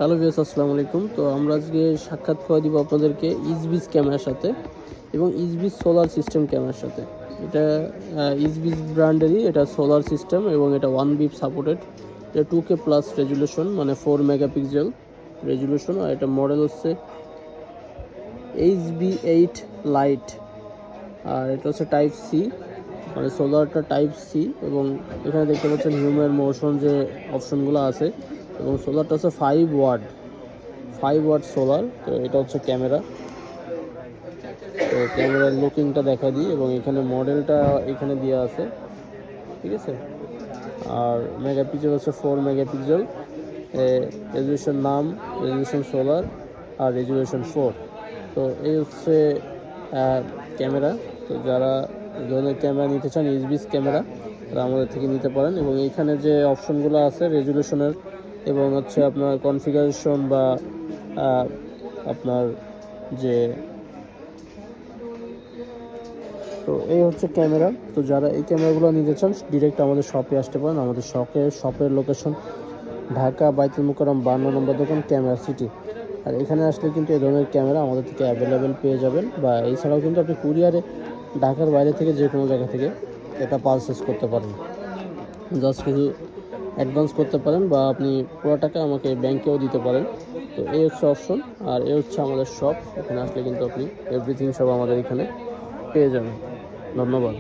Hello viewers, আসসালামু আলাইকুম। তো আমরা আজকে সাক্ষাৎ করে দিব আপনাদেরকে ইজবিস ক্যামেরার সাথে এবং ইজবিস সোলার সিস্টেম ক্যামেরার সাথে। এটা ইজবিস ব্র্যান্ডেরই, এটা সোলার সিস্টেম এবং এটা 1 বিপ সাপোর্টেড। এটা 2K প্লাস রেজুলেশন, মানে 4 মেগাপিক্সেল রেজুলেশন। আর এটা মডেল হচ্ছে HB8 লাইট। আর এটা হচ্ছে টাইপ সি, মানে সোলারটা টাইপ সি। এবং এখানে দেখতে পাচ্ছেন হিউম্যান মোশন যে অপশনগুলো আছে, এবং সোলারটা হচ্ছে 5 ওয়াট সোলার। তো এটা হচ্ছে ক্যামেরা। তো ক্যামেরার লুকিংটা দেখা দিই, এবং এখানে মডেলটা এখানে দেওয়া আছে, ঠিক আছে। আর মেগাপিক্সেল হচ্ছে 4 মেগাপিক্সেল, রেজুলেশন নাম, রেজুলেশন সোলার, আর রেজুলেশন 4। তো এই হচ্ছে ক্যামেরা। তো যারা এই ধরনের ক্যামেরা নিতে চান, ইজবিস ক্যামেরা, তারা আমাদের থেকে নিতে পারেন। এবং এইখানে যে অপশনগুলো আছে রেজুলেশনের, এবং হচ্ছে আপনার কনফিগারেশন বা আপনার যে, তো এই হচ্ছে ক্যামেরা। তো যারা এই ক্যামেরাগুলো নিতে চান, ডিরেক্ট আমাদের শপে আসতে পারেন। আমাদের শপের লোকেশন ঢাকা বাইতুল মোকাররম 52 নম্বর দোকান, ক্যামেরা সিটি। আর এখানে আসলে কিন্তু এই ধরনের ক্যামেরা আমাদের থেকে অ্যাভেলেবেল পেয়ে যাবেন, বা এছাড়াও কিন্তু আপনি কুরিয়ারে ঢাকার বাইরে থেকে যে কোনো জায়গা থেকে এটা পারচেস করতে পারেন। জাস্ট কিছু অ্যাডভান্স করতে পারেন, বা আপনি পুরো টাকা আমাকে ব্যাংকেও দিতে পারেন। তো এই হচ্ছে অপশন। আর এই হচ্ছে আমাদের শপ। এখানে আসলে কিন্তু আপনি এভরিথিং সব আমাদের এখানে পেয়ে যাবেন। ধন্যবাদ।